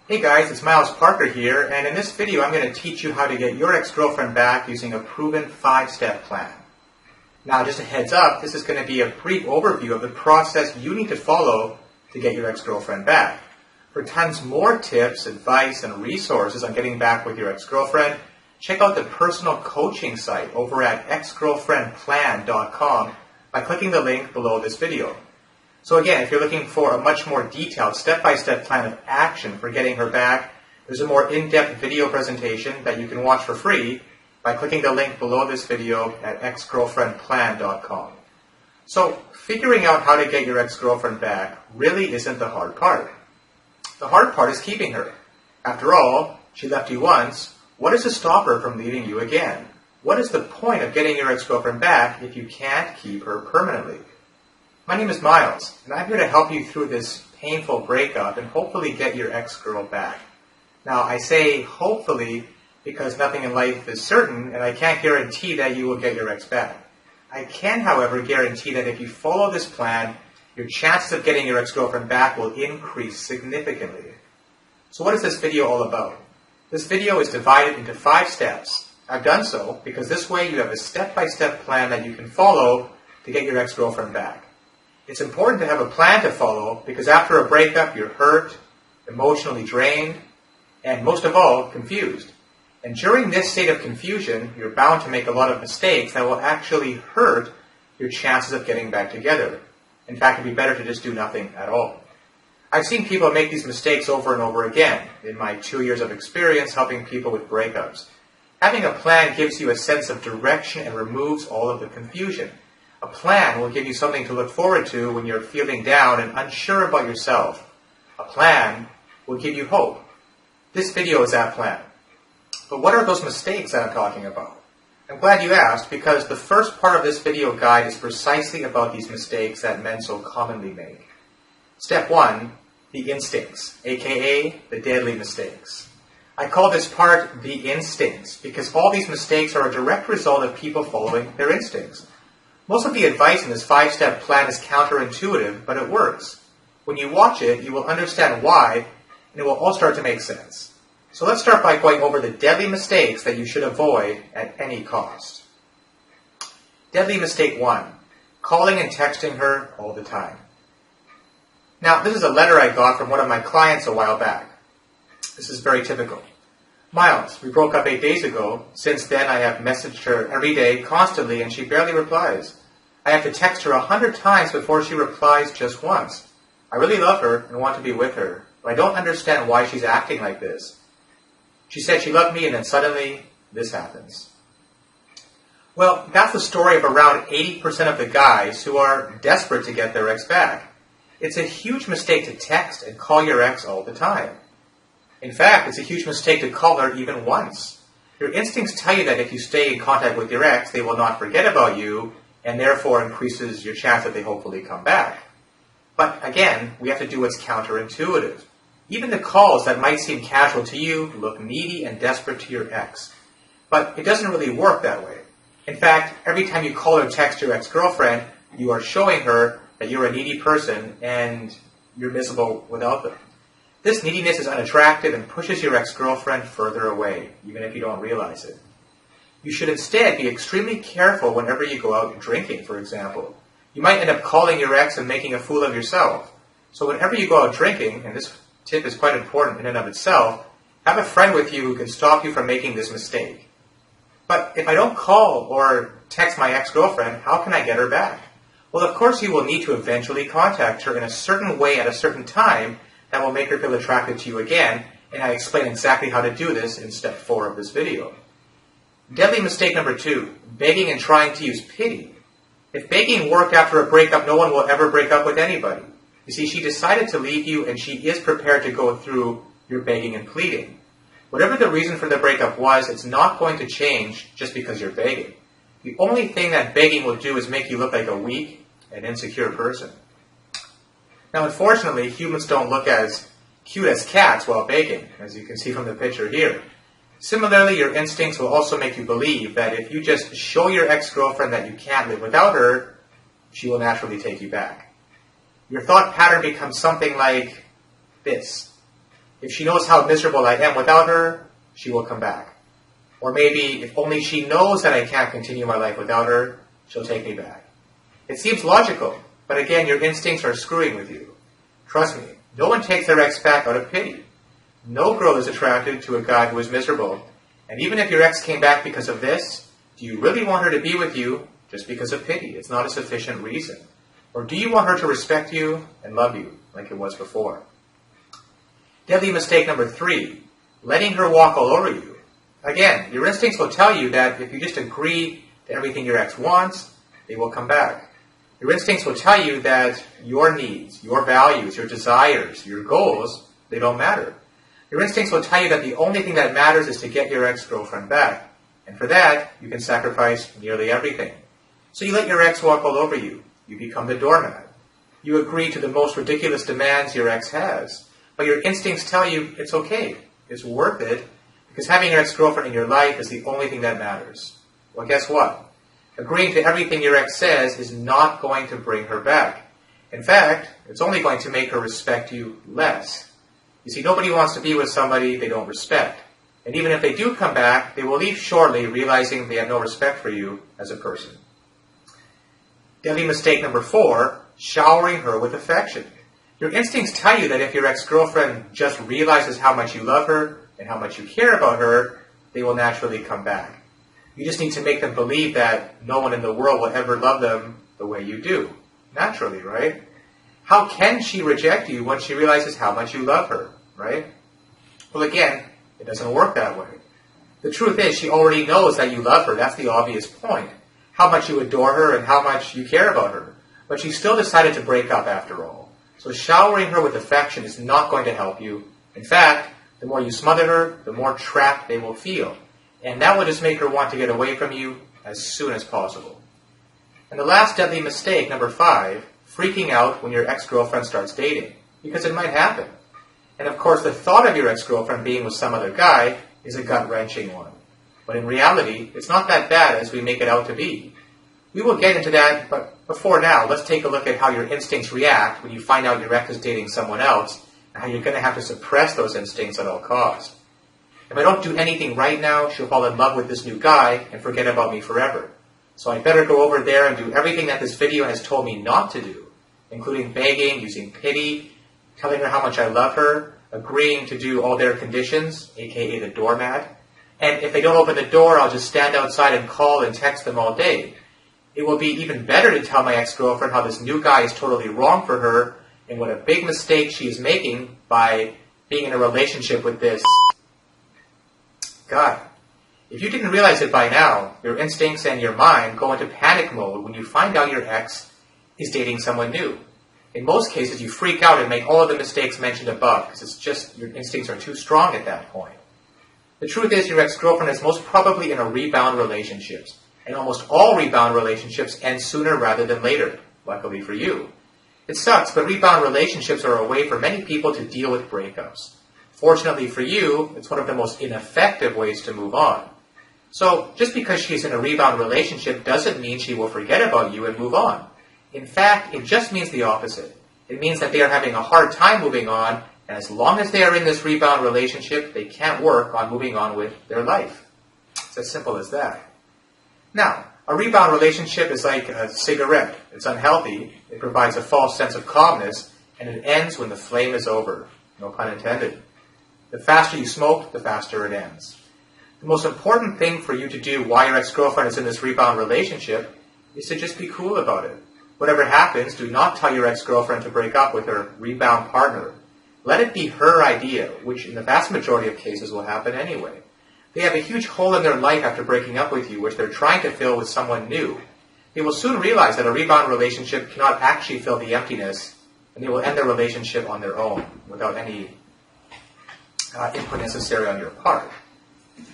Hey guys, it's Miles Parker here, and in this video I'm going to teach you how to get your ex-girlfriend back using a proven 5-step plan. Now just a heads up, this is going to be a brief overview of the process you need to follow to get your ex-girlfriend back. For tons more tips, advice, and resources on getting back with your ex-girlfriend, check out the personal coaching site over at exgirlfriendplan.com by clicking the link below this video. So again, if you're looking for a much more detailed step-by-step plan of action for getting her back, there's a more in-depth video presentation that you can watch for free by clicking the link below this video at exgirlfriendplan.com. So figuring out how to get your ex-girlfriend back really isn't the hard part. The hard part is keeping her. After all, she left you once. What is to stop her from leaving you again? What is the point of getting your ex-girlfriend back if you can't keep her permanently? My name is Miles, and I'm here to help you through this painful breakup and hopefully get your ex-girl back. Now, I say hopefully because nothing in life is certain, and I can't guarantee that you will get your ex back. I can, however, guarantee that if you follow this plan, your chances of getting your ex-girlfriend back will increase significantly. So what is this video all about? This video is divided into 5 steps. I've done so because this way you have a step-by-step plan that you can follow to get your ex-girlfriend back. It's important to have a plan to follow because after a breakup, you're hurt, emotionally drained, and most of all, confused. And during this state of confusion, you're bound to make a lot of mistakes that will actually hurt your chances of getting back together. In fact, it'd be better to just do nothing at all. I've seen people make these mistakes over and over again in my 2 years of experience helping people with breakups. Having a plan gives you a sense of direction and removes all of the confusion. A plan will give you something to look forward to when you're feeling down and unsure about yourself. A plan will give you hope. This video is that plan. But what are those mistakes that I'm talking about? I'm glad you asked because the first part of this video guide is precisely about these mistakes that men so commonly make. Step 1, the instincts, aka the deadly mistakes. I call this part the instincts because all these mistakes are a direct result of people following their instincts. Most of the advice in this 5-step plan is counterintuitive, but it works. When you watch it, you will understand why, and it will all start to make sense. So let's start by going over the deadly mistakes that you should avoid at any cost. Deadly mistake 1, calling and texting her all the time. Now, this is a letter I got from one of my clients a while back. This is very typical. Miles, we broke up 8 days ago. Since then, I have messaged her every day, constantly, and she barely replies. I have to text her 100 times before she replies just once. I really love her and want to be with her, but I don't understand why she's acting like this. She said she loved me, and then suddenly, this happens. Well, that's the story of around 80% of the guys who are desperate to get their ex back. It's a huge mistake to text and call your ex all the time. In fact, it's a huge mistake to call her even once. Your instincts tell you that if you stay in contact with your ex, they will not forget about you, and therefore increases your chance that they hopefully come back. But again, we have to do what's counterintuitive. Even the calls that might seem casual to you look needy and desperate to your ex. But it doesn't really work that way. In fact, every time you call or text your ex-girlfriend, you are showing her that you're a needy person and you're miserable without them. This neediness is unattractive and pushes your ex-girlfriend further away, even if you don't realize it. You should instead be extremely careful whenever you go out drinking, for example. You might end up calling your ex and making a fool of yourself. So whenever you go out drinking, and this tip is quite important in and of itself, have a friend with you who can stop you from making this mistake. But if I don't call or text my ex-girlfriend, how can I get her back? Well, of course you will need to eventually contact her in a certain way at a certain time that will make her feel attracted to you again, and I explain exactly how to do this in step 4 of this video. Deadly mistake number 2, begging and trying to use pity. If begging worked after a breakup, no one will ever break up with anybody. You see, she decided to leave you, and she is prepared to go through your begging and pleading. Whatever the reason for the breakup was, it's not going to change just because you're begging. The only thing that begging will do is make you look like a weak and insecure person. Now, unfortunately, humans don't look as cute as cats while begging, as you can see from the picture here. Similarly, your instincts will also make you believe that if you just show your ex-girlfriend that you can't live without her, she will naturally take you back. Your thought pattern becomes something like this. If she knows how miserable I am without her, she will come back. Or maybe if only she knows that I can't continue my life without her, she'll take me back. It seems logical, but again, your instincts are screwing with you. Trust me, no one takes their ex back out of pity. No girl is attracted to a guy who is miserable. And even if your ex came back because of this, do you really want her to be with you just because of pity? It's not a sufficient reason. Or do you want her to respect you and love you like it was before? Deadly mistake number 3, letting her walk all over you. Again, your instincts will tell you that if you just agree to everything your ex wants, they will come back. Your instincts will tell you that your needs, your values, your desires, your goals, they don't matter. Your instincts will tell you that the only thing that matters is to get your ex-girlfriend back. And for that, you can sacrifice nearly everything. So you let your ex walk all over you. You become the doormat. You agree to the most ridiculous demands your ex has. But your instincts tell you it's okay. It's worth it. Because having your ex-girlfriend in your life is the only thing that matters. Well, guess what? Agreeing to everything your ex says is not going to bring her back. In fact, it's only going to make her respect you less. You see, nobody wants to be with somebody they don't respect. And even if they do come back, they will leave shortly realizing they have no respect for you as a person. Deadly mistake number 4, showering her with affection. Your instincts tell you that if your ex-girlfriend just realizes how much you love her and how much you care about her, they will naturally come back. You just need to make them believe that no one in the world will ever love them the way you do. Naturally, right? How can she reject you when she realizes how much you love her, right? Well, again, it doesn't work that way. The truth is, she already knows that you love her. That's the obvious point. How much you adore her and how much you care about her. But she still decided to break up after all. So showering her with affection is not going to help you. In fact, the more you smother her, the more trapped they will feel. And that will just make her want to get away from you as soon as possible. And the last deadly mistake, number 5, freaking out when your ex-girlfriend starts dating. Because it might happen. And of course, the thought of your ex-girlfriend being with some other guy is a gut-wrenching one. But in reality, it's not that bad as we make it out to be. We will get into that, but before now, let's take a look at how your instincts react when you find out your ex is dating someone else, and how you're going to have to suppress those instincts at all costs. If I don't do anything right now, she'll fall in love with this new guy and forget about me forever. So I'd better go over there and do everything that this video has told me not to do, including begging, using pity, telling her how much I love her, agreeing to do all their conditions, aka the doormat. And if they don't open the door, I'll just stand outside and call and text them all day. It will be even better to tell my ex-girlfriend how this new guy is totally wrong for her and what a big mistake she is making by being in a relationship with this guy. If you didn't realize it by now, your instincts and your mind go into panic mode when you find out your ex is dating someone new. In most cases, you freak out and make all of the mistakes mentioned above because it's just your instincts are too strong at that point. The truth is your ex-girlfriend is most probably in a rebound relationship. And almost all rebound relationships end sooner rather than later, luckily for you. It sucks, but rebound relationships are a way for many people to deal with breakups. Fortunately for you, it's one of the most ineffective ways to move on. So, just because she's in a rebound relationship doesn't mean she will forget about you and move on. In fact, it just means the opposite. It means that they are having a hard time moving on, and as long as they are in this rebound relationship, they can't work on moving on with their life. It's as simple as that. Now, a rebound relationship is like a cigarette. It's unhealthy, it provides a false sense of calmness, and it ends when the flame is over. No pun intended. The faster you smoke, the faster it ends. The most important thing for you to do while your ex-girlfriend is in this rebound relationship is to just be cool about it. Whatever happens, do not tell your ex-girlfriend to break up with her rebound partner. Let it be her idea, which in the vast majority of cases will happen anyway. They have a huge hole in their life after breaking up with you, which they're trying to fill with someone new. They will soon realize that a rebound relationship cannot actually fill the emptiness, and they will end their relationship on their own, without any input necessary on your part.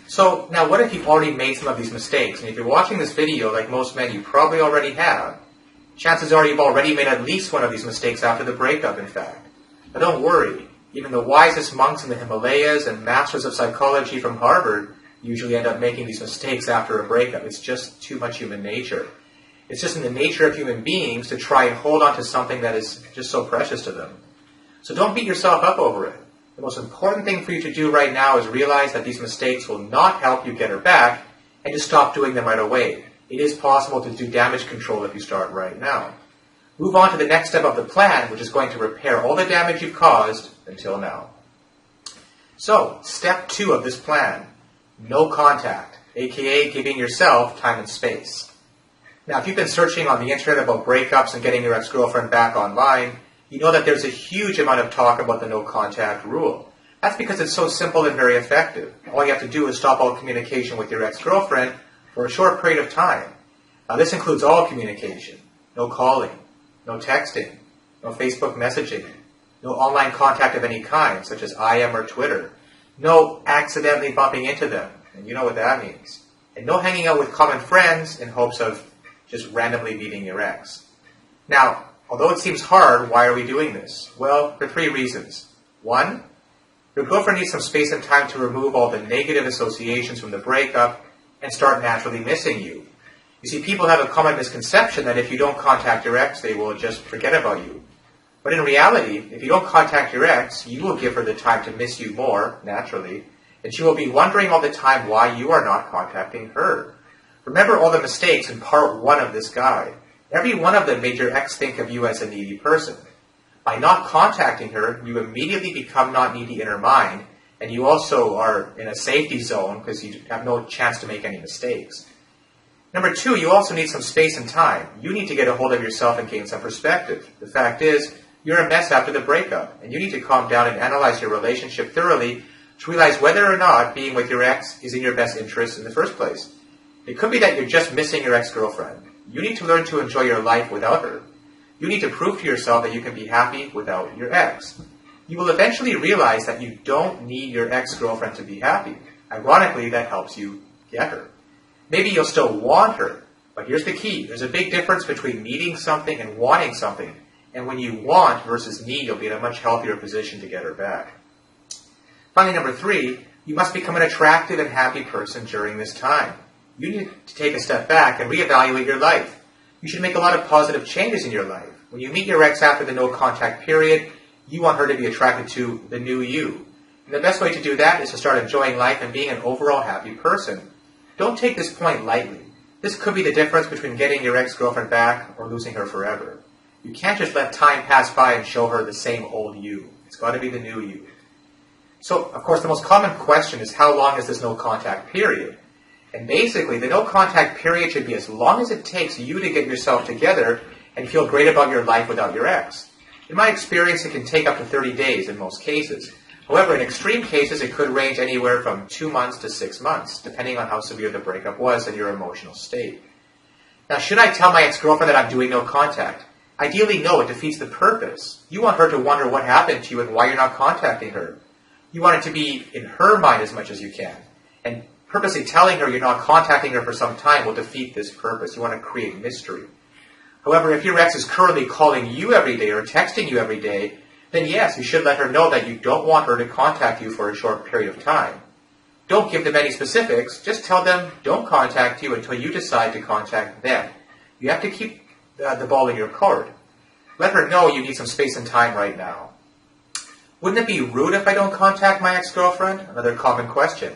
So, now what if you've already made some of these mistakes? And if you're watching this video, like most men, you probably already have. Chances are you've already made at least one of these mistakes after the breakup, in fact. But don't worry. Even the wisest monks in the Himalayas and masters of psychology from Harvard usually end up making these mistakes after a breakup. It's just too much human nature. It's just in the nature of human beings to try and hold on to something that is just so precious to them. So don't beat yourself up over it. The most important thing for you to do right now is realize that these mistakes will not help you get her back, and to stop doing them right away. It is possible to do damage control if you start right now. Move on to the next step of the plan, which is going to repair all the damage you've caused until now. So, step 2 of this plan, no contact, aka giving yourself time and space. Now, if you've been searching on the internet about breakups and getting your ex-girlfriend back online, you know that there's a huge amount of talk about the no contact rule. That's because it's so simple and very effective. All you have to do is stop all communication with your ex-girlfriend for a short period of time. Now, this includes all communication, no calling, no texting, no Facebook messaging, no online contact of any kind, such as IM or Twitter, no accidentally bumping into them, and you know what that means, and no hanging out with common friends in hopes of just randomly meeting your ex. Now, although it seems hard, why are we doing this? Well, for 3 reasons. 1, your girlfriend needs some space and time to remove all the negative associations from the breakup and start naturally missing you. You see, people have a common misconception that if you don't contact your ex, they will just forget about you. But in reality, if you don't contact your ex, you will give her the time to miss you more, naturally, and she will be wondering all the time why you are not contacting her. Remember all the mistakes in part 1 of this guide. Every one of them made your ex think of you as a needy person. By not contacting her, you immediately become not needy in her mind, and you also are in a safety zone because you have no chance to make any mistakes. Number 2, you also need some space and time. You need to get a hold of yourself and gain some perspective. The fact is, you're a mess after the breakup, and you need to calm down and analyze your relationship thoroughly to realize whether or not being with your ex is in your best interest in the first place. It could be that you're just missing your ex-girlfriend. You need to learn to enjoy your life without her. You need to prove to yourself that you can be happy without your ex. You will eventually realize that you don't need your ex-girlfriend to be happy. Ironically, that helps you get her. Maybe you'll still want her, but here's the key. There's a big difference between needing something and wanting something. And when you want versus need, you'll be in a much healthier position to get her back. Finally, number 3, you must become an attractive and happy person during this time. You need to take a step back and reevaluate your life. You should make a lot of positive changes in your life. When you meet your ex after the no contact period, you want her to be attracted to the new you. And the best way to do that is to start enjoying life and being an overall happy person. Don't take this point lightly. This could be the difference between getting your ex-girlfriend back or losing her forever. You can't just let time pass by and show her the same old you. It's got to be the new you. So, of course, the most common question is how long is this no contact period? And basically, the no contact period should be as long as it takes you to get yourself together and feel great about your life without your ex. In my experience, it can take up to 30 days in most cases. However, in extreme cases, it could range anywhere from 2 months to 6 months, depending on how severe the breakup was and your emotional state. Now, should I tell my ex-girlfriend that I'm doing no contact? Ideally, no, it defeats the purpose. You want her to wonder what happened to you and why you're not contacting her. You want it to be in her mind as much as you can. And purposely telling her you're not contacting her for some time will defeat this purpose. You want to create mystery. However, if your ex is currently calling you every day or texting you every day, then yes, you should let her know that you don't want her to contact you for a short period of time. Don't give them any specifics. Just tell them don't contact you until you decide to contact them. You have to keep the ball in your court. Let her know you need some space and time right now. Wouldn't it be rude if I don't contact my ex-girlfriend? Another common question.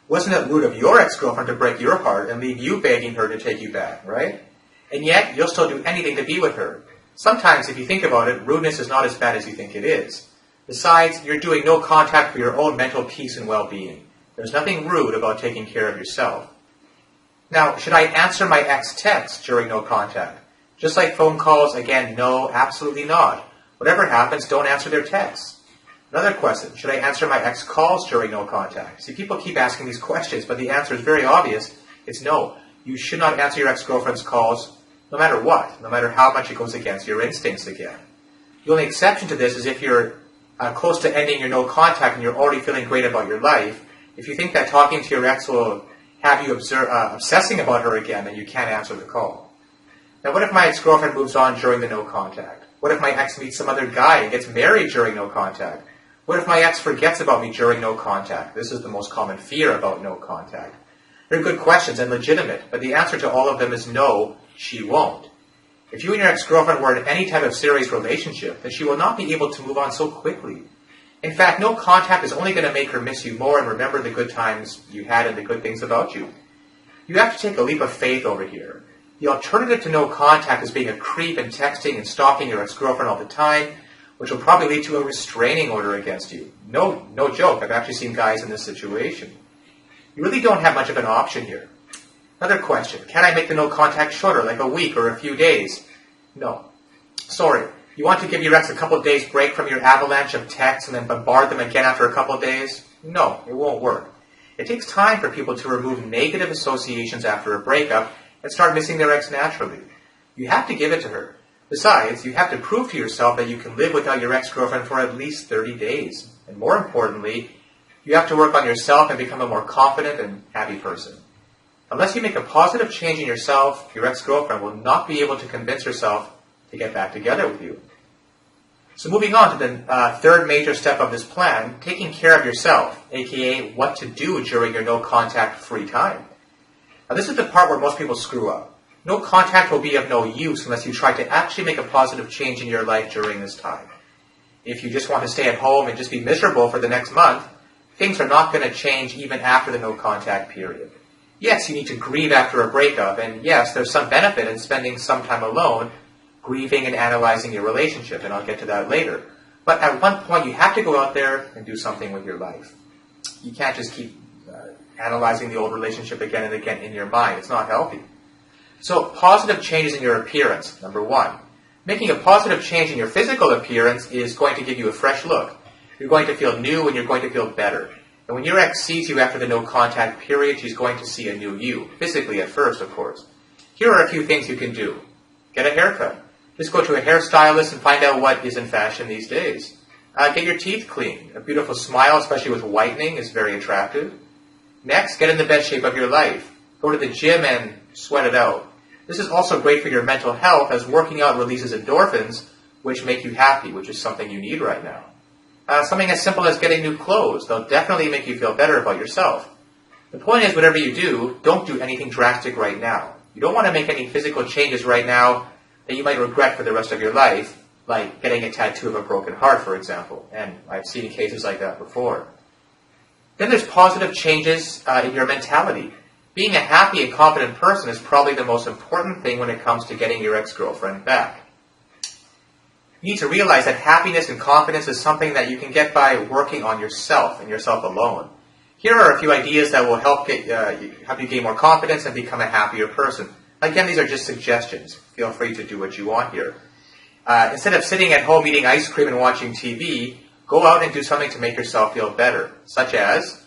Wasn't it rude of your ex-girlfriend to break your heart and leave you begging her to take you back, right? And yet, you'll still do anything to be with her. Sometimes, if you think about it, rudeness is not as bad as you think it is. Besides, you're doing no contact for your own mental peace and well-being. There's nothing rude about taking care of yourself. Now, should I answer my ex texts during no contact? Just like phone calls, again, no, absolutely not. Whatever happens, don't answer their texts. Another question, should I answer my ex calls during no contact? See, people keep asking these questions, but the answer is very obvious. It's no. You should not answer your ex-girlfriend's calls no matter what, no matter how much it goes against your instincts again. The only exception to this is if you're close to ending your no contact and you're already feeling great about your life. If you think that talking to your ex will have you obsessing about her again, then you can't answer the call. Now, what if my ex-girlfriend moves on during the no contact? What if my ex meets some other guy and gets married during no contact? What if my ex forgets about me during no contact? This is the most common fear about no contact. They're good questions and legitimate, but the answer to all of them is no, she won't. If you and your ex-girlfriend were in any type of serious relationship, then she will not be able to move on so quickly. In fact, no contact is only going to make her miss you more and remember the good times you had and the good things about you. You have to take a leap of faith over here. The alternative to no contact is being a creep and texting and stalking your ex-girlfriend all the time, which will probably lead to a restraining order against you. No joke, I've actually seen guys in this situation. You really don't have much of an option here. Another question, can I make the no contact shorter, like a week or a few days? No. Sorry. You want to give your ex a couple of days break from your avalanche of texts and then bombard them again after a couple of days? No, it won't work. It takes time for people to remove negative associations after a breakup and start missing their ex naturally. You have to give it to her. Besides, you have to prove to yourself that you can live without your ex-girlfriend for at least 30 days. And more importantly, you have to work on yourself and become a more confident and happy person. Unless you make a positive change in yourself, your ex-girlfriend will not be able to convince herself to get back together with you. So moving on to the third major step of this plan, taking care of yourself, aka what to do during your no contact free time. Now this is the part where most people screw up. No contact will be of no use unless you try to actually make a positive change in your life during this time. If you just want to stay at home and just be miserable for the next month, things are not going to change even after the no contact period. Yes, you need to grieve after a breakup, and yes, there's some benefit in spending some time alone, grieving and analyzing your relationship, and I'll get to that later. But at one point, you have to go out there and do something with your life. You can't just keep analyzing the old relationship again and again in your mind. It's not healthy. So, positive changes in your appearance, number one. Making a positive change in your physical appearance is going to give you a fresh look. You're going to feel new and you're going to feel better. And when your ex sees you after the no contact period, she's going to see a new you, physically at first, of course. Here are a few things you can do. Get a haircut. Just go to a hairstylist and find out what is in fashion these days. Get your teeth cleaned. A beautiful smile, especially with whitening, is very attractive. Next, get in the best shape of your life. Go to the gym and sweat it out. This is also great for your mental health, as working out releases endorphins, which make you happy, which is something you need right now. Something as simple as getting new clothes. They'll definitely make you feel better about yourself. The point is, whatever you do, don't do anything drastic right now. You don't want to make any physical changes right now that you might regret for the rest of your life, like getting a tattoo of a broken heart, for example. And I've seen cases like that before. Then there's positive changes in your mentality. Being a happy and confident person is probably the most important thing when it comes to getting your ex-girlfriend back. You need to realize that happiness and confidence is something that you can get by working on yourself and yourself alone. Here are a few ideas that will help you gain more confidence and become a happier person. Again, these are just suggestions. Feel free to do what you want here. Instead of sitting at home eating ice cream and watching TV, go out and do something to make yourself feel better, such as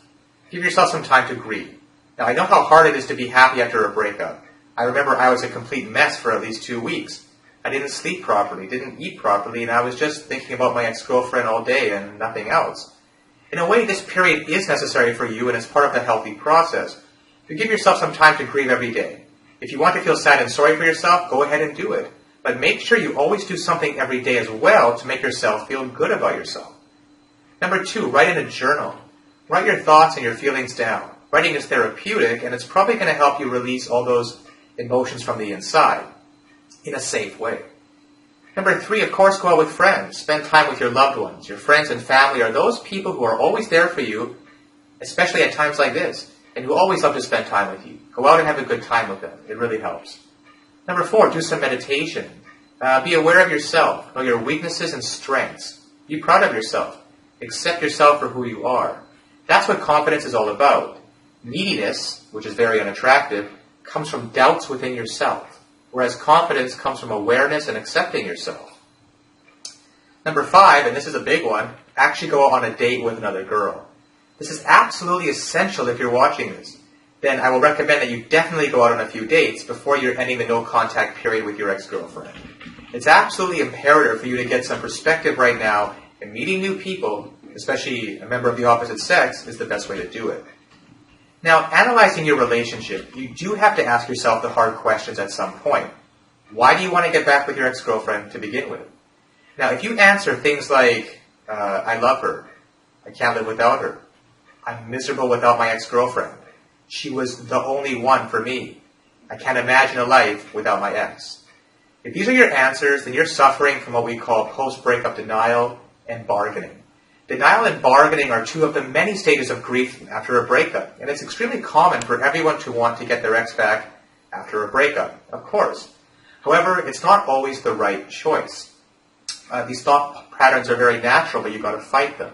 give yourself some time to grieve. Now, I know how hard it is to be happy after a breakup. I remember I was a complete mess for at least 2 weeks. I didn't sleep properly, didn't eat properly, and I was just thinking about my ex-girlfriend all day and nothing else. In a way, this period is necessary for you and it's part of the healthy process. You give yourself some time to grieve every day. If you want to feel sad and sorry for yourself, go ahead and do it. But make sure you always do something every day as well to make yourself feel good about yourself. Number 2, write in a journal. Write your thoughts and your feelings down. Writing is therapeutic, and it's probably going to help you release all those emotions from the inside in a safe way. Number 3, of course, go out with friends. Spend time with your loved ones. Your friends and family are those people who are always there for you, especially at times like this, and who always love to spend time with you. Go out and have a good time with them. It really helps. Number 4, do some meditation. Be aware of yourself. Know your weaknesses and strengths. Be proud of yourself. Accept yourself for who you are. That's what confidence is all about. Neediness, which is very unattractive, comes from doubts within yourself, whereas confidence comes from awareness and accepting yourself. Number 5, and this is a big one, actually go on a date with another girl. This is absolutely essential if you're watching this. Then I will recommend that you definitely go out on a few dates before you're ending the no-contact period with your ex-girlfriend. It's absolutely imperative for you to get some perspective right now, and meeting new people, especially a member of the opposite sex, is the best way to do it. Now, analyzing your relationship, you do have to ask yourself the hard questions at some point. Why do you want to get back with your ex-girlfriend to begin with? Now, if you answer things like, I love her, I can't live without her, I'm miserable without my ex-girlfriend, she was the only one for me, I can't imagine a life without my ex. If these are your answers, then you're suffering from what we call post-breakup denial and bargaining. Denial and bargaining are two of the many stages of grief after a breakup, and it's extremely common for everyone to want to get their ex back after a breakup, of course. However, it's not always the right choice. These thought patterns are very natural, but you've got to fight them.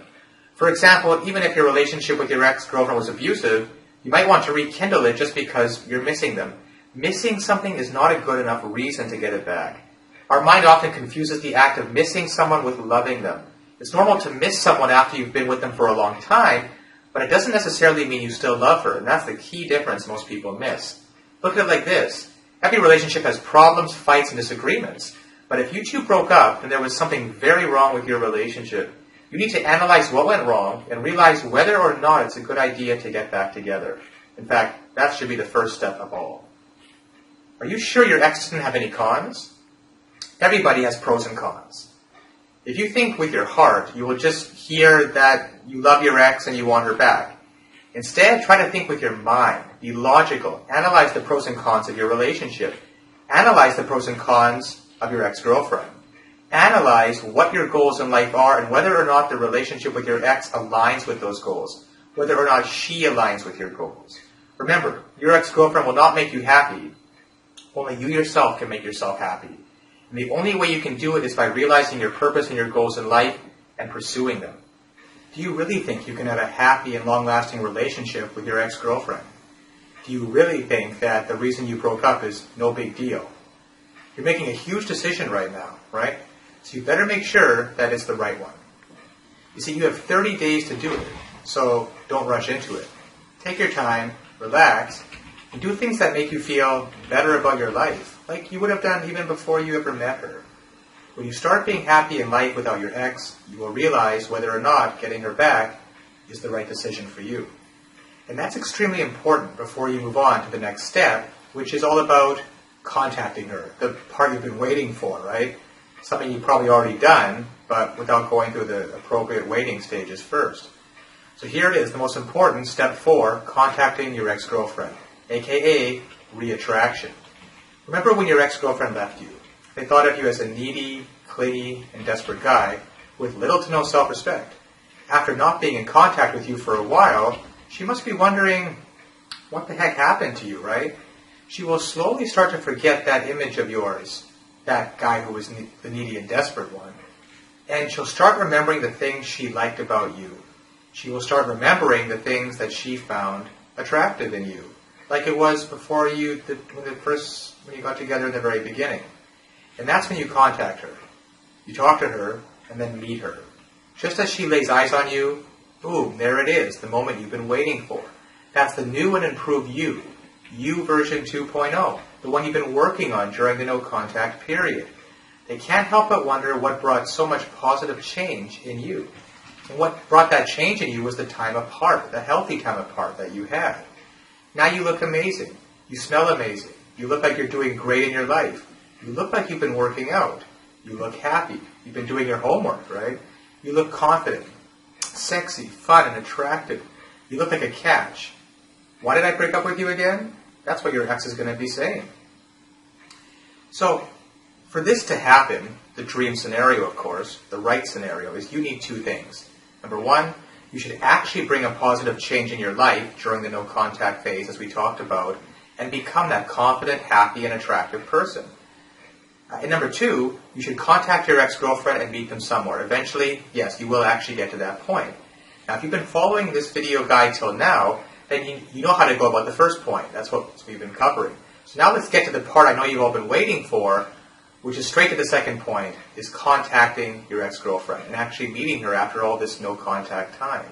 For example, even if your relationship with your ex-girlfriend was abusive, you might want to rekindle it just because you're missing them. Missing something is not a good enough reason to get it back. Our mind often confuses the act of missing someone with loving them. It's normal to miss someone after you've been with them for a long time, but it doesn't necessarily mean you still love her, and that's the key difference most people miss. Look at it like this. Every relationship has problems, fights, and disagreements. But if you two broke up and there was something very wrong with your relationship, you need to analyze what went wrong and realize whether or not it's a good idea to get back together. In fact, that should be the first step of all. Are you sure your ex doesn't have any cons? Everybody has pros and cons. If you think with your heart, you will just hear that you love your ex and you want her back. Instead, try to think with your mind. Be logical. Analyze the pros and cons of your relationship. Analyze the pros and cons of your ex-girlfriend. Analyze what your goals in life are and whether or not the relationship with your ex aligns with those goals. Whether or not she aligns with your goals. Remember, your ex-girlfriend will not make you happy. Only you yourself can make yourself happy. And the only way you can do it is by realizing your purpose and your goals in life and pursuing them. Do you really think you can have a happy and long-lasting relationship with your ex-girlfriend? Do you really think that the reason you broke up is no big deal? You're making a huge decision right now, right? So you better make sure that it's the right one. You see, you have 30 days to do it, so don't rush into it. Take your time, relax, and do things that make you feel better about your life, like you would have done even before you ever met her. When you start being happy in life without your ex, you will realize whether or not getting her back is the right decision for you. And that's extremely important before you move on to the next step, which is all about contacting her, the part you've been waiting for, right? Something you've probably already done, but without going through the appropriate waiting stages first. So here it is, the most important, step 4, contacting your ex-girlfriend, aka reattraction. Remember when your ex-girlfriend left you? They thought of you as a needy, clingy, and desperate guy with little to no self-respect. After not being in contact with you for a while, she must be wondering, what the heck happened to you, right? She will slowly start to forget that image of yours, that guy who was the needy and desperate one. And she'll start remembering the things she liked about you. She will start remembering the things that she found attractive in you, like it was before when you got together in the very beginning. And that's when you contact her. You talk to her, and then meet her. Just as she lays eyes on you, boom, there it is, the moment you've been waiting for. That's the new and improved you version 2.0, the one you've been working on during the no-contact period. They can't help but wonder what brought so much positive change in you. And what brought that change in you was the time apart, the healthy time apart that you had. Now you look amazing. You smell amazing. You look like you're doing great in your life. You look like you've been working out. You look happy. You've been doing your homework, right? You look confident, sexy, fun, and attractive. You look like a catch. Why did I break up with you again? That's what your ex is going to be saying. So, for this to happen, the dream scenario, of course, the right scenario, is you need 2 things. Number 1, you should actually bring a positive change in your life during the no-contact phase, as we talked about, and become that confident, happy, and attractive person. And number 2, you should contact your ex-girlfriend and meet them somewhere. Eventually, yes, you will actually get to that point. Now, if you've been following this video guide till now, then you know how to go about the first point. That's what we've been covering. So now let's get to the part I know you've all been waiting for, which is straight to the second point, is contacting your ex-girlfriend and actually meeting her after all this no-contact time.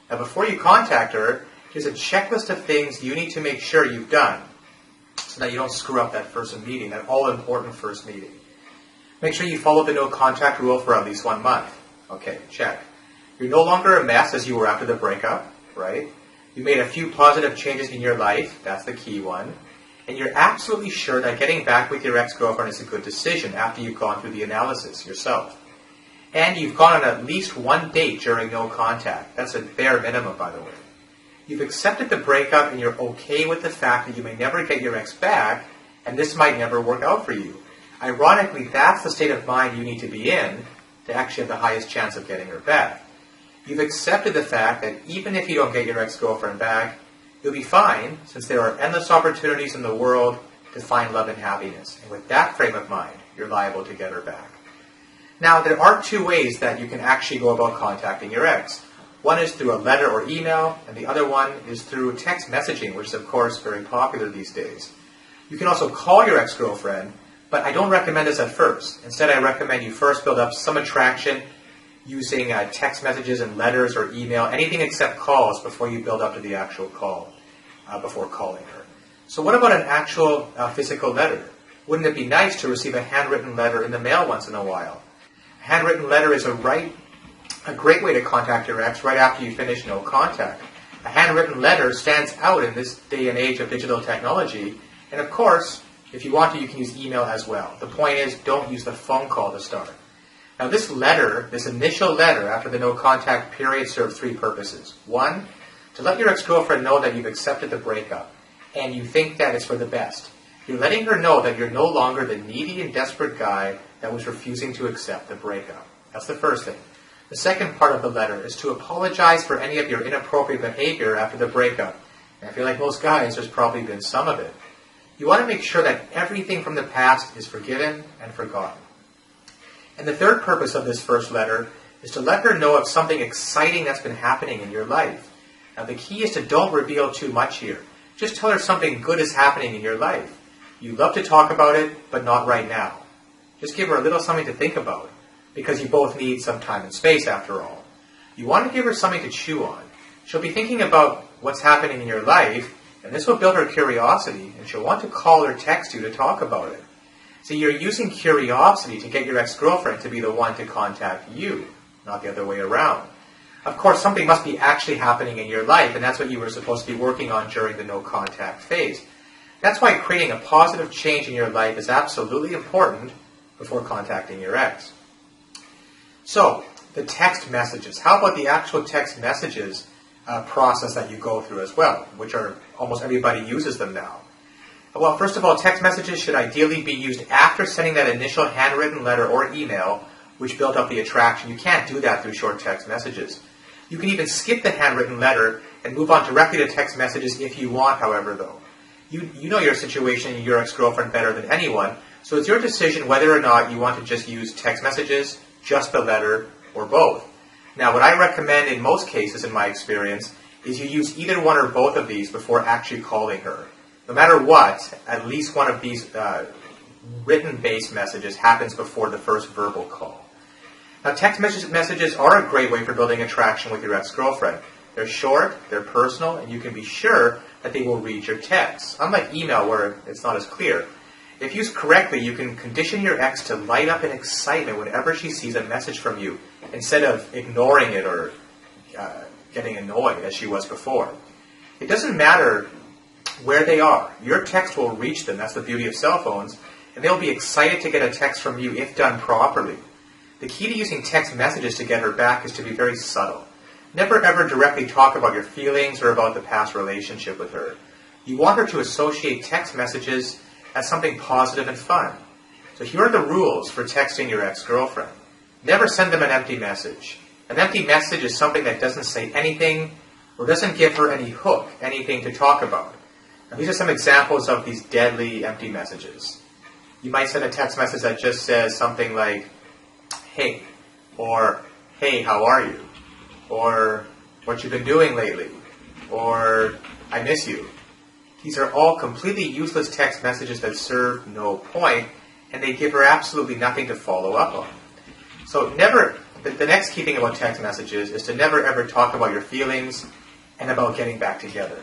Now, before you contact her, here's a checklist of things you need to make sure you've done so that you don't screw up that first meeting, that all-important first meeting. Make sure you follow the no-contact rule for at least 1 month. Okay, check. You're no longer a mess as you were after the breakup, right? You made a few positive changes in your life, that's the key one. And you're absolutely sure that getting back with your ex-girlfriend is a good decision after you've gone through the analysis yourself. And you've gone on at least 1 date during no contact. That's a bare minimum, by the way. You've accepted the breakup and you're okay with the fact that you may never get your ex back, and this might never work out for you. Ironically, that's the state of mind you need to be in to actually have the highest chance of getting her back. You've accepted the fact that even if you don't get your ex-girlfriend back, you'll be fine, since there are endless opportunities in the world to find love and happiness. And with that frame of mind, you're liable to get her back. Now, there are two ways that you can actually go about contacting your ex. One is through a letter or email, and the other one is through text messaging, which is, of course, very popular these days. You can also call your ex-girlfriend, but I don't recommend this at first. Instead, I recommend you first build up some attraction using text messages and letters or email, anything except calls before you build up to the actual call, before calling her. So what about an actual physical letter? Wouldn't it be nice to receive a handwritten letter in the mail once in a while? A handwritten letter is a great way to contact your ex right after you finish no contact. A handwritten letter stands out in this day and age of digital technology, and of course, if you want to, you can use email as well. The point is, don't use the phone call to start. Now this letter, this initial letter after the no contact period, serves three purposes. One, to let your ex-girlfriend know that you've accepted the breakup and you think that it's for the best. You're letting her know that you're no longer the needy and desperate guy that was refusing to accept the breakup. That's the first thing. The second part of the letter is to apologize for any of your inappropriate behavior after the breakup. And I feel like most guys, there's probably been some of it. You want to make sure that everything from the past is forgiven and forgotten. And the third purpose of this first letter is to let her know of something exciting that's been happening in your life. Now the key is to don't reveal too much here. Just tell her something good is happening in your life. You love to talk about it, but not right now. Just give her a little something to think about, because you both need some time and space after all. You want to give her something to chew on. She'll be thinking about what's happening in your life, and this will build her curiosity, and she'll want to call or text you to talk about it. So you're using curiosity to get your ex-girlfriend to be the one to contact you, not the other way around. Of course, something must be actually happening in your life, and that's what you were supposed to be working on during the no-contact phase. That's why creating a positive change in your life is absolutely important before contacting your ex. So, the text messages. How about the actual text messages process that you go through as well, which are almost everybody uses them now? Well, first of all, text messages should ideally be used after sending that initial handwritten letter or email, which built up the attraction. You can't do that through short text messages. You can even skip the handwritten letter and move on directly to text messages if you want, however, though. You know your situation and your ex-girlfriend better than anyone, so it's your decision whether or not you want to just use text messages, just the letter, or both. Now, what I recommend in most cases, in my experience, is you use either one or both of these before actually calling her. No matter what, at least one of these written-based messages happens before the first verbal call. Now, text messages are a great way for building attraction with your ex-girlfriend. They're short, they're personal, and you can be sure that they will read your texts. Unlike email, where it's not as clear. If used correctly, you can condition your ex to light up in excitement whenever she sees a message from you, instead of ignoring it or getting annoyed as she was before. It doesn't matter where they are. Your text will reach them. That's the beauty of cell phones. And they'll be excited to get a text from you if done properly. The key to using text messages to get her back is to be very subtle. Never ever directly talk about your feelings or about the past relationship with her. You want her to associate text messages as something positive and fun. So here are the rules for texting your ex-girlfriend. Never send them an empty message. An empty message is something that doesn't say anything or doesn't give her any hook, anything to talk about. Now, these are some examples of these deadly empty messages. You might send a text message that just says something like, hey, or hey, how are you? Or what you've been doing lately? Or I miss you. These are all completely useless text messages that serve no point, and they give her absolutely nothing to follow up on. So the next key thing about text messages is to never ever talk about your feelings and about getting back together.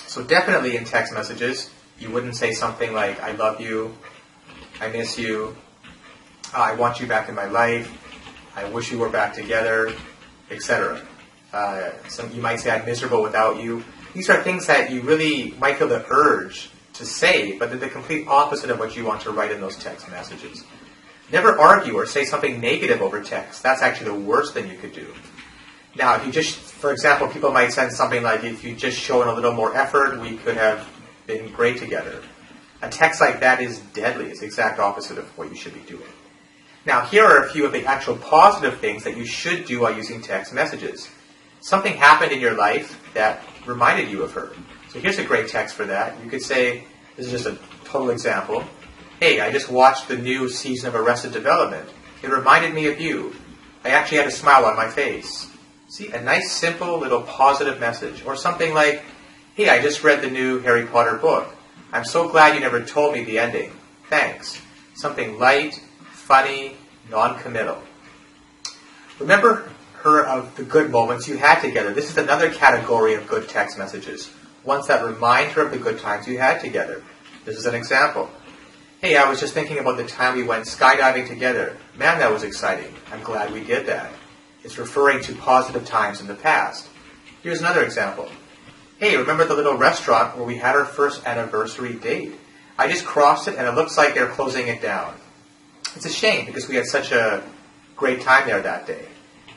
So definitely in text messages, you wouldn't say something like, I love you, I miss you, I want you back in my life, I wish we were back together, etc. You might say, I'm miserable without you. These are things that you really might feel the urge to say, but they're the complete opposite of what you want to write in those text messages. Never argue or say something negative over text. That's actually the worst thing you could do. Now, if you just, for example, people might send something like, if you just shown a little more effort, we could have been great together. A text like that is deadly. It's the exact opposite of what you should be doing. Now, here are a few of the actual positive things that you should do while using text messages. Something happened in your life that reminded you of her. So here's a great text for that. You could say, this is just a total example. Hey, I just watched the new season of Arrested Development. It reminded me of you. I actually had a smile on my face. See, a nice, simple, little positive message. Or something like, hey, I just read the new Harry Potter book. I'm so glad you never told me the ending. Thanks. Something light, funny, non-committal. Remember her of the good moments you had together. This is another category of good text messages. Ones that remind her of the good times you had together. This is an example. Hey, I was just thinking about the time we went skydiving together. Man, that was exciting. I'm glad we did that. It's referring to positive times in the past. Here's another example. Hey, remember the little restaurant where we had our first anniversary date? I just crossed it and it looks like they're closing it down. It's a shame because we had such a great time there that day.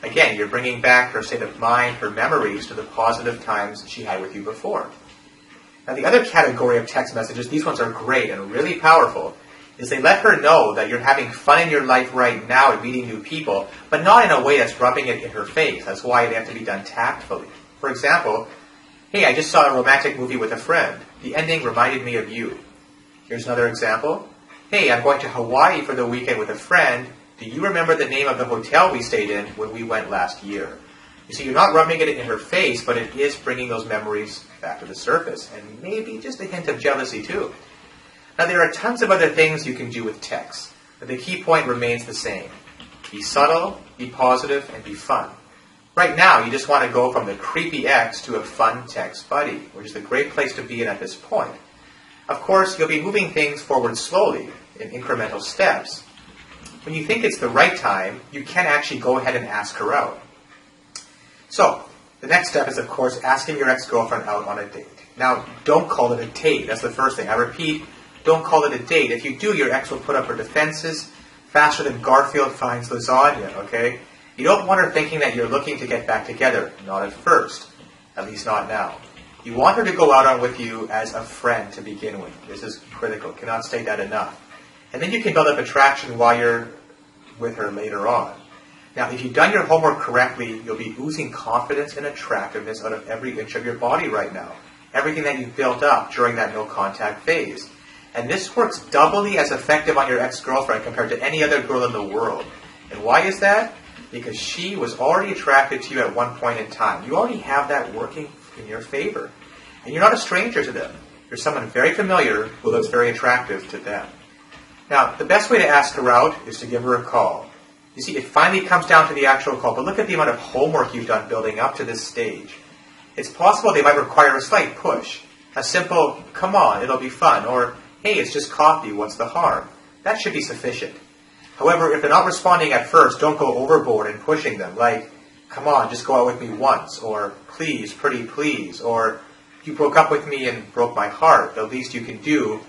Again, you're bringing back her state of mind, her memories to the positive times she had with you before. Now, the other category of text messages, these ones are great and really powerful, is they let her know that you're having fun in your life right now and meeting new people, but not in a way that's rubbing it in her face. That's why they have to be done tactfully. For example, hey, I just saw a romantic movie with a friend. The ending reminded me of you. Here's another example. Hey, I'm going to Hawaii for the weekend with a friend. Do you remember the name of the hotel we stayed in when we went last year? You see, you're not rubbing it in her face, but it is bringing those memories back to the surface, and maybe just a hint of jealousy too. Now, there are tons of other things you can do with text, but the key point remains the same. Be subtle, be positive, and be fun. Right now, you just want to go from the creepy ex to a fun text buddy, which is a great place to be in at this point. Of course, you'll be moving things forward slowly, in incremental steps. When you think it's the right time, you can actually go ahead and ask her out. So, the next step is, of course, asking your ex-girlfriend out on a date. Now, don't call it a date. That's the first thing. I repeat, don't call it a date. If you do, your ex will put up her defenses faster than Garfield finds lasagna, okay? You don't want her thinking that you're looking to get back together. Not at first. At least not now. You want her to go out on with you as a friend to begin with. This is critical. Cannot state that enough. And then you can build up attraction while you're with her later on. Now, if you've done your homework correctly, you'll be oozing confidence and attractiveness out of every inch of your body right now. Everything that you've built up during that no-contact phase. And this works doubly as effective on your ex-girlfriend compared to any other girl in the world. And why is that? Because she was already attracted to you at one point in time. You already have that working in your favor. And you're not a stranger to them. You're someone very familiar who looks very attractive to them. Now, the best way to ask her out is to give her a call. You see, it finally comes down to the actual call, but look at the amount of homework you've done building up to this stage. It's possible they might require a slight push. A simple, come on, it'll be fun, or, hey, it's just coffee, what's the harm? That should be sufficient. However, if they're not responding at first, don't go overboard in pushing them, like, come on, just go out with me once, or please, pretty please, or you broke up with me and broke my heart. The least you can do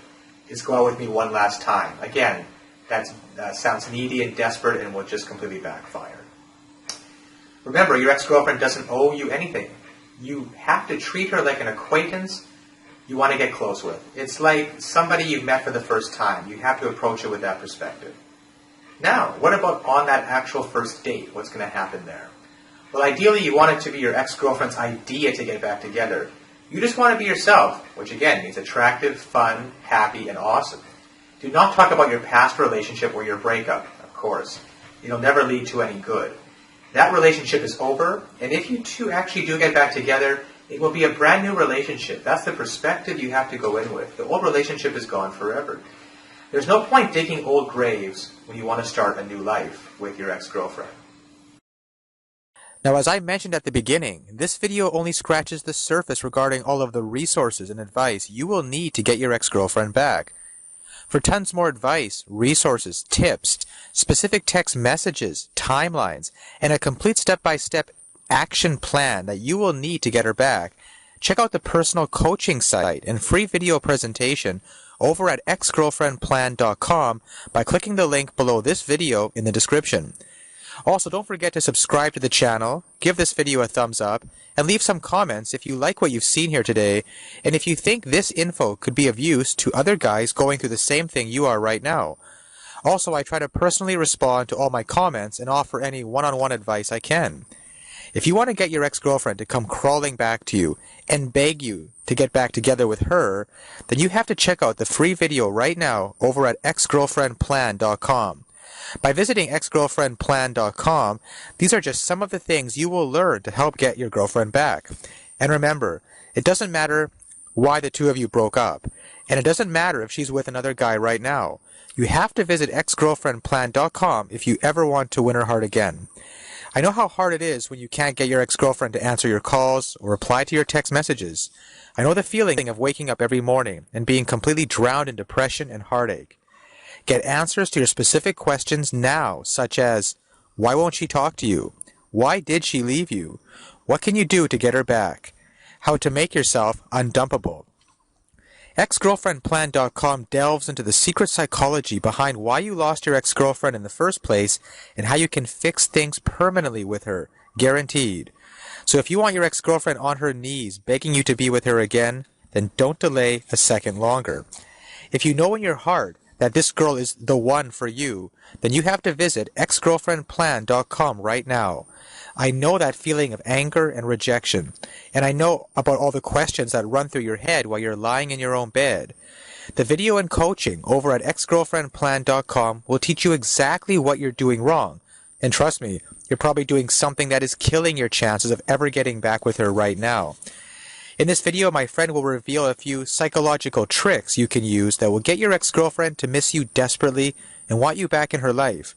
is go out with me one last time. Again, that sounds needy and desperate and will just completely backfire. Remember, your ex-girlfriend doesn't owe you anything. You have to treat her like an acquaintance you want to get close with. It's like somebody you've met for the first time. You have to approach it with that perspective. Now, what about on that actual first date? What's going to happen there? Well, ideally, you want it to be your ex-girlfriend's idea to get back together. You just want to be yourself, which again means attractive, fun, happy, and awesome. Do not talk about your past relationship or your breakup, of course. It'll never lead to any good. That relationship is over, and if you two actually do get back together, it will be a brand new relationship. That's the perspective you have to go in with. The old relationship is gone forever. There's no point digging old graves when you want to start a new life with your ex-girlfriend. Now, as I mentioned at the beginning, this video only scratches the surface regarding all of the resources and advice you will need to get your ex-girlfriend back. For tons more advice, resources, tips, specific text messages, timelines, and a complete step-by-step action plan that you will need to get her back, check out the personal coaching site and free video presentation over at exgirlfriendplan.com by clicking the link below this video in the description. Also, don't forget to subscribe to the channel, give this video a thumbs up, and leave some comments if you like what you've seen here today, and if you think this info could be of use to other guys going through the same thing you are right now. Also, I try to personally respond to all my comments and offer any one-on-one advice I can. If you want to get your ex-girlfriend to come crawling back to you and beg you to get back together with her, then you have to check out the free video right now over at exgirlfriendplan.com. By visiting exgirlfriendplan.com, these are just some of the things you will learn to help get your girlfriend back. And remember, it doesn't matter why the two of you broke up, and it doesn't matter if she's with another guy right now. You have to visit exgirlfriendplan.com if you ever want to win her heart again. I know how hard it is when you can't get your ex-girlfriend to answer your calls or reply to your text messages. I know the feeling of waking up every morning and being completely drowned in depression and heartache. Get answers to your specific questions now, such as, why won't she talk to you? Why did she leave you? What can you do to get her back? How to make yourself undumpable. Exgirlfriendplan.com delves into the secret psychology behind why you lost your ex-girlfriend in the first place and how you can fix things permanently with her, guaranteed. So if you want your ex-girlfriend on her knees begging you to be with her again, then don't delay a second longer. If you know in your heart that this girl is the one for you, then you have to visit exgirlfriendplan.com right now. I know that feeling of anger and rejection, and I know about all the questions that run through your head while you're lying in your own bed. The video and coaching over at exgirlfriendplan.com will teach you exactly what you're doing wrong. And trust me, you're probably doing something that is killing your chances of ever getting back with her right now. In this video, my friend will reveal a few psychological tricks you can use that will get your ex-girlfriend to miss you desperately and want you back in her life.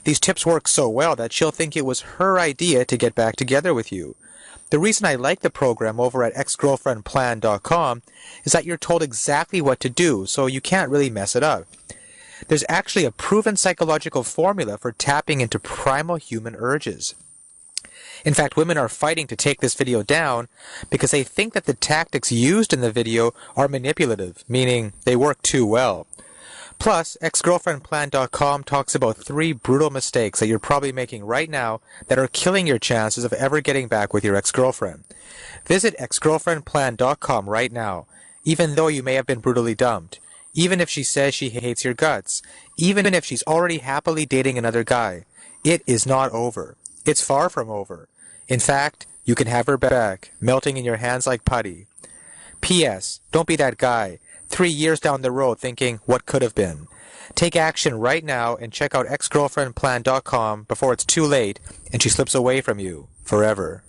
These tips work so well that she'll think it was her idea to get back together with you. The reason I like the program over at exgirlfriendplan.com is that you're told exactly what to do, so you can't really mess it up. There's actually a proven psychological formula for tapping into primal human urges. In fact, women are fighting to take this video down because they think that the tactics used in the video are manipulative, meaning they work too well. Plus, exgirlfriendplan.com talks about 3 brutal mistakes that you're probably making right now that are killing your chances of ever getting back with your ex-girlfriend. Visit exgirlfriendplan.com right now, even though you may have been brutally dumped, even if she says she hates your guts, even if she's already happily dating another guy. It is not over. It's far from over. In fact, you can have her back, melting in your hands like putty. P.S. Don't be that guy 3 years down the road thinking, what could have been? Take action right now and check out exgirlfriendplan.com before it's too late and she slips away from you forever.